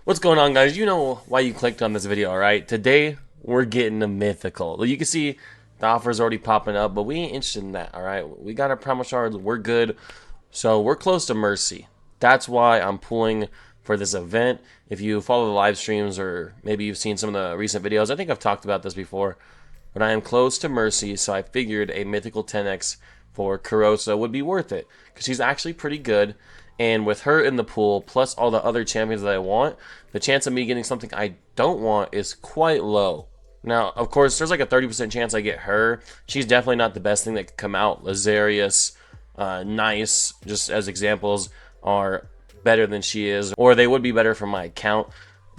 What's going on, guys? You know why you clicked on this video, alright? Today, we're getting a mythical. Well, you can see the offer's already popping up, but we ain't interested in that, alright? We got our primal shards, we're good. So, we're close to Mercy. That's why I'm pulling for this event. If you follow the live streams, or maybe you've seen some of the recent videos, I think I've talked about this before. But I am close to Mercy, so I figured a mythical 10x for Kurosa would be worth it. Because she's actually pretty good. And with her in the pool, plus all the other champions that I want, the chance of me getting something I don't want is quite low. Now, of course, there's like a 30% chance I get her. She's definitely not the best thing that could come out. Lazarius, Nice, just as examples, are better than she is. Or they would be better for my account.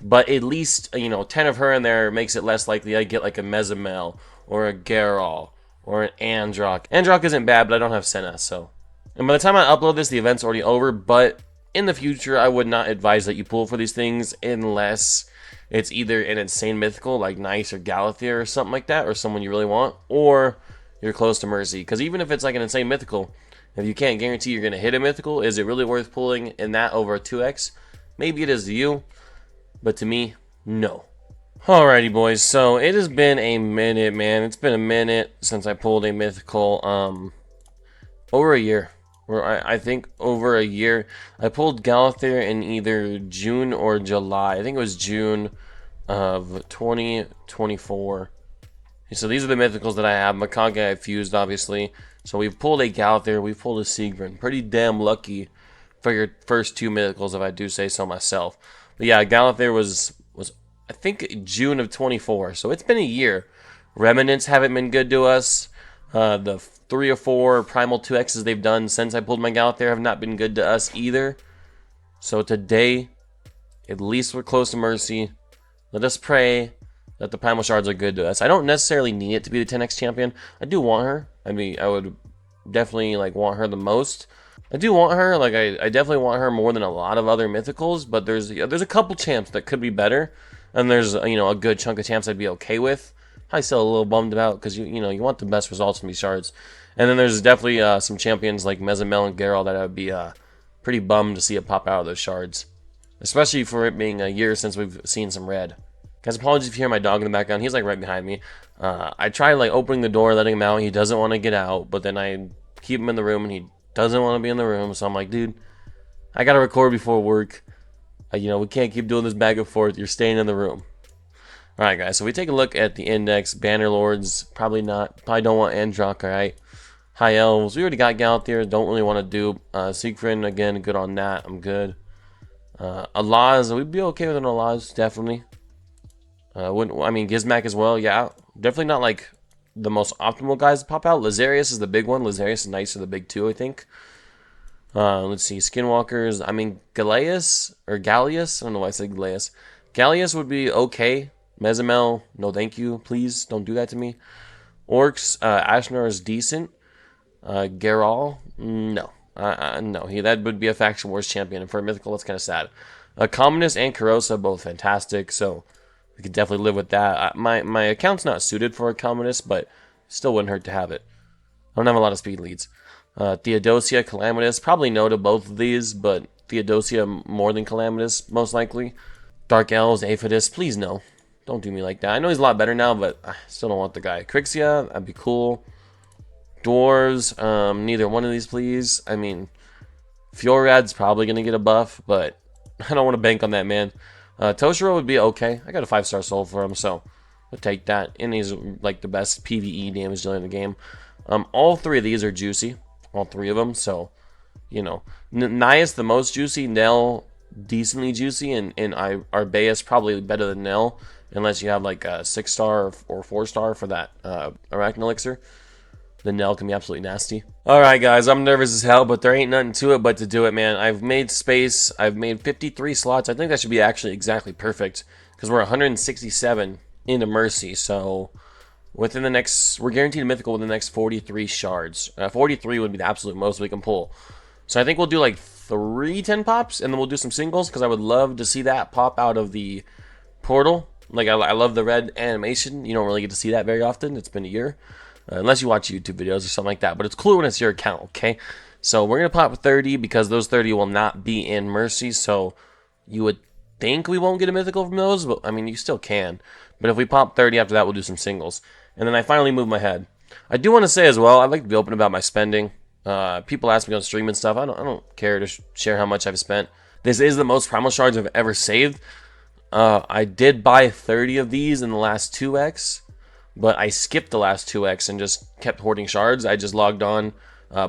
But at least, 10 of her in there makes it less likely I get like a Mezimel, or a Geralt, or an Androck. Androck isn't bad, but I don't have Senna, so... And by the time I upload this, the event's already over, but in the future, I would not advise that you pull for these things unless it's either an insane mythical, like Nice or Galathea or something like that, or someone you really want, or you're close to Mercy. Because even if it's like an insane mythical, if you can't guarantee you're going to hit a mythical, is it really worth pulling in that over a 2x? Maybe it is to you, but to me, no. Alrighty, boys, so it has been a minute, man. It's been a minute since I pulled a mythical, over a year. Or I think over a year. I pulled Galathea in either June or July. I think it was June of 2024. So these are the mythicals that I have. Makage I fused, obviously. So we've pulled a Galathea, we've pulled a Siegfried. Pretty damn lucky for your first two mythicals, if I do say so myself. But yeah, Galathea was I think June of 24. So it's been a year. Remnants haven't been good to us. The 3 or 4 Primal 2Xs they've done since I pulled my Galathea have not been good to us either. So today, at least we're close to Mercy. Let us pray that the Primal Shards are good to us. I don't necessarily need it to be the 10X champion. I do want her. I mean, I would definitely want her the most. I do want her. I definitely want her more than a lot of other mythicals. But there's a couple champs that could be better, and there's a good chunk of champs I'd be okay with. I'm still a little bummed about because you want the best results from these shards. And then there's definitely some champions like Mezimel and Geralt that I'd be pretty bummed to see it pop out of those shards. Especially for it being a year since we've seen some red. Guys, apologies if you hear my dog in the background. He's right behind me. I tried opening the door, letting him out. He doesn't want to get out, but then I keep him in the room and he doesn't want to be in the room. So I'm like, dude, I gotta record before work. We can't keep doing this back and forth. You're staying in the room. Alright, guys, so we take a look at the index. Bannerlords, probably not. Probably don't want Androck, alright. High Elves, we already got Galathea. Don't really want to do Siegfried. Again, good on that. I'm good. Alaz, we'd be okay with an Alaz, definitely. Gizmak as well, yeah. Definitely not the most optimal guys to pop out. Lazarius is the big one. Lazarius and Nice are the big two, I think. Let's see, Skinwalkers. Galeas, or Gallius. I don't know why I said Galeas. Gallius would be okay. Mezimel, no thank you, please don't do that to me. Orcs, Ashnar is decent. Geralt, no. No, that would be a faction wars champion, and for a mythical, that's kind of sad. Communist and Kurosa, both fantastic, so we could definitely live with that. My account's not suited for a communist, but still wouldn't hurt to have it. I don't have a lot of speed leads. Theodosia, Calamitous, probably no to both of these, but Theodosia more than Calamitous, most likely. Dark Elves, Aphidus, please no. Don't do me like that. I know he's a lot better now, but I still don't want the guy. Crixia, that'd be cool. Dwarves, neither one of these, please. Fiorad's probably going to get a buff, but I don't want to bank on that, man. Toshiro would be okay. I got a 5-star soul for him, so I'll take that. And he's the best PvE damage dealer in the game. All 3 of these are juicy. All 3 of them, so, Nias the most juicy. Nell, decently juicy. And Arbeus probably better than Nell. Unless you have a 6-star or 4-star for that Arachne Elixir. The Nell can be absolutely nasty. Alright, guys, I'm nervous as hell, but there ain't nothing to it but to do it, man. I've made space. I've made 53 slots. I think that should be actually exactly perfect. Because we're 167 into Mercy. So, within the next... We're guaranteed a mythical within the next 43 shards. 43 would be the absolute most we can pull. So, I think we'll do 3 10 pops. And then we'll do some singles. Because I would love to see that pop out of the portal. I love the red animation. You don't really get to see that very often. It's been a year. Unless you watch YouTube videos or something like that. But it's cooler when it's your account, okay? So we're going to pop 30 because those 30 will not be in Mercy. So you would think we won't get a mythical from those, but I mean, you still can. But if we pop 30 after that, we'll do some singles. And then I finally move my head. I do want to say as well, I'd like to be open about my spending. People ask me on stream and stuff. I don't care to share how much I've spent. This is the most primal shards I've ever saved. I did buy 30 of these in the last 2x, but I skipped the last 2x and just kept hoarding shards. I just logged on,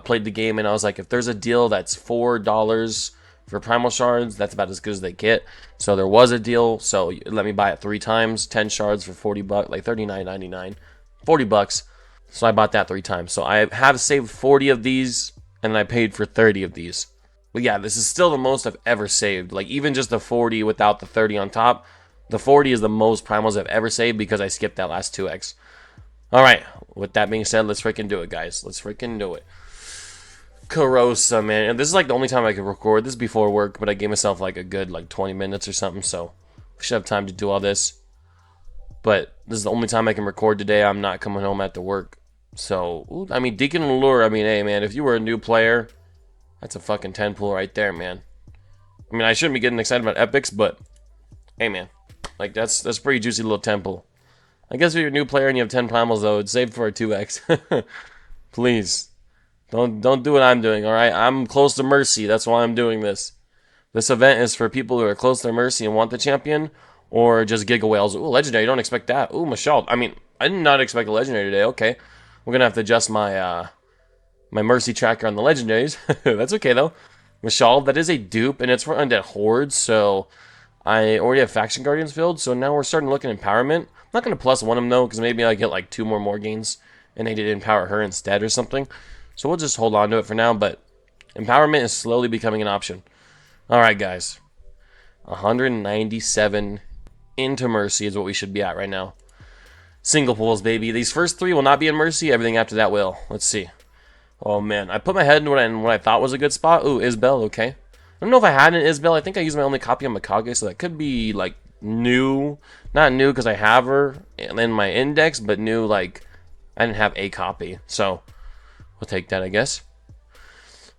played the game, and I was like, if there's a deal that's $4 for primal shards, that's about as good as they get. So there was a deal, so let me buy it 3 times, 10 shards for 40 bucks, like $39.99, 40 bucks. So I bought that 3 times. So I have saved 40 of these, and I paid for 30 of these. But yeah, this is still the most I've ever saved. Like, even just the 40 without the 30 on top, the 40 is the most primals I've ever saved because I skipped that last 2x. Alright, with that being said, let's freaking do it, guys. Let's freaking do it. Kurosa, man. And this is like the only time I could record. This is before work, but I gave myself like a good 20 minutes or something, so we should have time to do all this. But this is the only time I can record today. I'm not coming home after work. So, I mean, Deacon and Lure, I mean, hey, man, if you were a new player, that's a fucking 10 pull right there, man. I mean, I shouldn't be getting excited about epics, but hey, man, like that's a pretty juicy little 10 pull. I guess if you're a new player and you have 10 primals, though, it's saved for a 2x. Please. Don't do what I'm doing, alright? I'm close to Mercy. That's why I'm doing this. This event is for people who are close to Mercy and want the champion, or just Giga Whales. Ooh, legendary. Don't expect that. Ooh, Mashal. I mean, I did not expect a legendary today. Okay. We're going to have to adjust my my Mercy tracker on the legendaries. That's okay, though. Mashal, that is a dupe, and it's for Undead Horde, so I already have Faction Guardians filled, so now we're starting to look at Empowerment. I'm not going to +1 them, though, because maybe I get like 2 more gains, and I did empower her instead or something. So we'll just hold on to it for now, but Empowerment is slowly becoming an option. Alright, guys. 197 into Mercy is what we should be at right now. Single pulls, baby. These first 3 will not be in Mercy. Everything after that will. Let's see. Oh, man. I put my head in what I thought was a good spot. Ooh, Isbel, okay. I don't know if I had an Isbel. I think I used my only copy on Mikage, so that could be, like, new. Not new because I have her in my index, but new, like, I didn't have a copy. So we'll take that, I guess.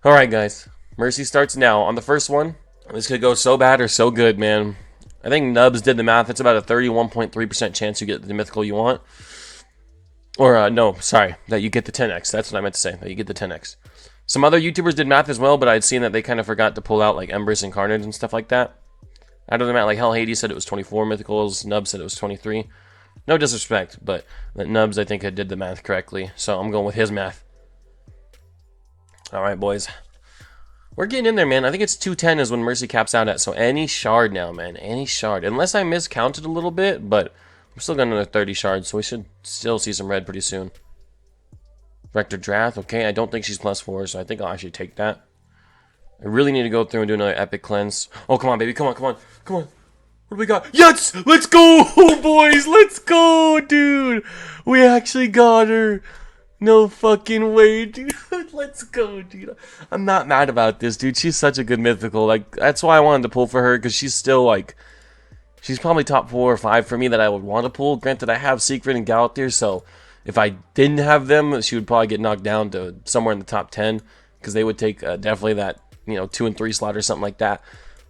Alright, guys. Mercy starts now. On the first one, this could go so bad or so good, man. I think Nubs did the math. It's about a 31.3% chance you get the mythical you want. Or, no, sorry, that you get the 10x. That's what I meant to say, that you get the 10x. Some other YouTubers did math as well, but I'd seen that they kind of forgot to pull out, like, Embers and Carnage and stuff like that. Out of the math, like, Hell Hades said it was 24 mythicals. Nubs said it was 23. No disrespect, but Nubs, I think, did the math correctly. So I'm going with his math. Alright, boys. We're getting in there, man. I think it's 210 is when Mercy caps out at. So any shard now, man. Any shard. Unless I miscounted a little bit, but I'm still got another 30 shards, so we should still see some red pretty soon. Rector Drath, okay. I don't think she's +4, so I think I'll actually take that. I really need to go through and do another epic cleanse. Oh, come on, baby. Come on, come on. Come on. What do we got? Yes! Let's go, boys! Let's go, dude! We actually got her. No fucking way, dude. Let's go, dude. I'm not mad about this, dude. She's such a good mythical. Like, that's why I wanted to pull for her, because she's still, like, she's probably top 4 or 5 for me that I would want to pull. Granted, I have Secret and Galathier, so if I didn't have them, she would probably get knocked down to somewhere in the top 10, because they would take definitely that, 2 and 3 slot or something like that.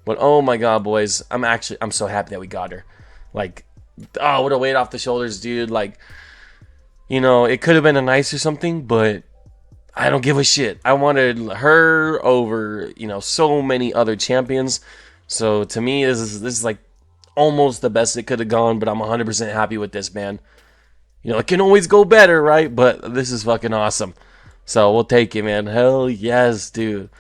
But, oh my god, boys. I'm so happy that we got her. Like, oh, what a weight off the shoulders, dude. Like, it could have been a nice or something, but I don't give a shit. I wanted her over, so many other champions. So to me, this is like almost the best it could have gone, but I'm 100% happy with this, man. It can always go better, right? But this is fucking awesome. So we'll take it, man. Hell yes, dude.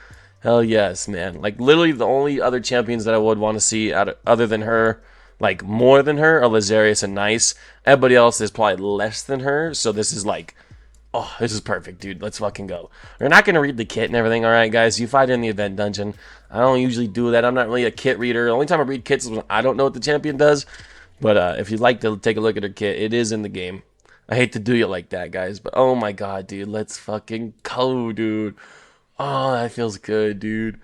Hell yes, man. Like, literally the only other champions that I would want to see other than her, like, more than her, are Lazarius and Nice. Everybody else is probably less than her, so this is like, oh, this is perfect, dude. Let's fucking go. We're not going to read the kit and everything, alright, guys? You fight in the event dungeon. I don't usually do that. I'm not really a kit reader. The only time I read kits is when I don't know what the champion does. But if you'd like to take a look at her kit, it is in the game. I hate to do you like that, guys, but oh my god, dude. Let's fucking go, dude. Oh, that feels good, dude.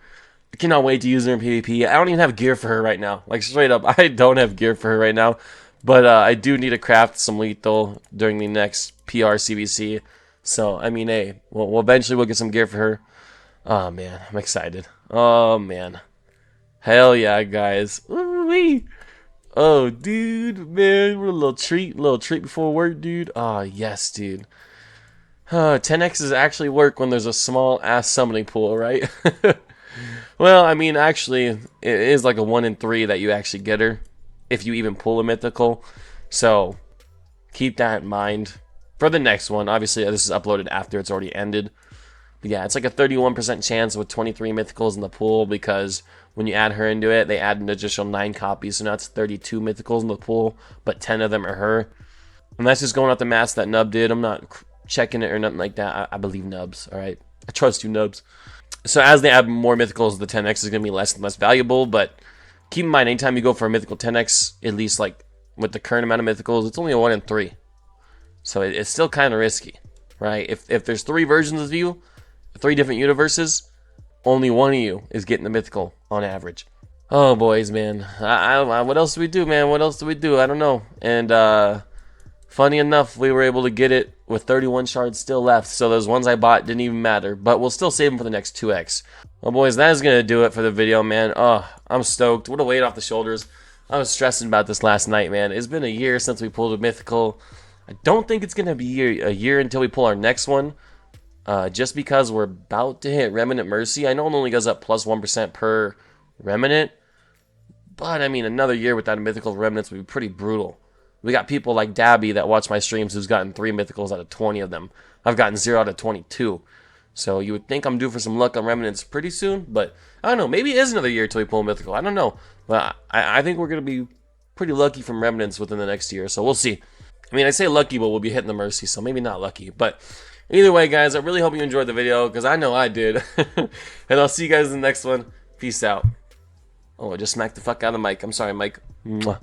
I cannot wait to use her in PvP. I don't even have gear for her right now. Like, straight up, I don't have gear for her right now. But I do need to craft some lethal during the next PR CVC. So, I mean, hey, we'll eventually get some gear for her. Oh, man, I'm excited. Oh, man. Hell yeah, guys. Ooh. Wee. Oh, dude, man, what a little treat before work, dude. Oh, yes, dude. 10x's actually work when there's a small ass summoning pool, right? Well, I mean, actually, it is like a 1 in 3 that you actually get her, if you even pull a mythical. So, keep that in mind. For the next one, obviously, this is uploaded after it's already ended. But yeah, it's like a 31% chance with 23 mythicals in the pool, because when you add her into it, they add an additional 9 copies. So now it's 32 mythicals in the pool, but 10 of them are her. And that's just going off the math that Nub did. I'm not checking it or nothing like that. I believe Nubs, alright? I trust you, Nubs. So as they add more mythicals, the 10x is going to be less and less valuable, but keep in mind, anytime you go for a mythical 10x, at least like with the current amount of mythicals, it's only a 1 in 3. So it's still kind of risky, right? If there's 3 versions of you, 3 different universes, only one of you is getting the mythical on average. Oh, boys, man. What else do we do, man? What else do we do? I don't know. And funny enough, we were able to get it with 31 shards still left. So those ones I bought didn't even matter. But we'll still save them for the next 2x. Well, boys, that is going to do it for the video, man. Oh, I'm stoked. What a weight off the shoulders. I was stressing about this last night, man. It's been a year since we pulled a mythical. I don't think it's going to be a year until we pull our next one. Just because we're about to hit Remnant Mercy. I know it only goes up plus 1% per Remnant. But, I mean, another year without a mythical Remnants would be pretty brutal. We got people like Dabby that watch my streams who's gotten 3 mythicals out of 20 of them. I've gotten 0 out of 22. So you would think I'm due for some luck on Remnants pretty soon. But, I don't know. Maybe it is another year until we pull a mythical. I don't know. But I think we're going to be pretty lucky from Remnants within the next year. So we'll see. I mean, I say lucky, but we'll be hitting the Mercy. So maybe not lucky. But either way, guys, I really hope you enjoyed the video, because I know I did. And I'll see you guys in the next one. Peace out. Oh, I just smacked the fuck out of the mic. I'm sorry, Mike. Mwah.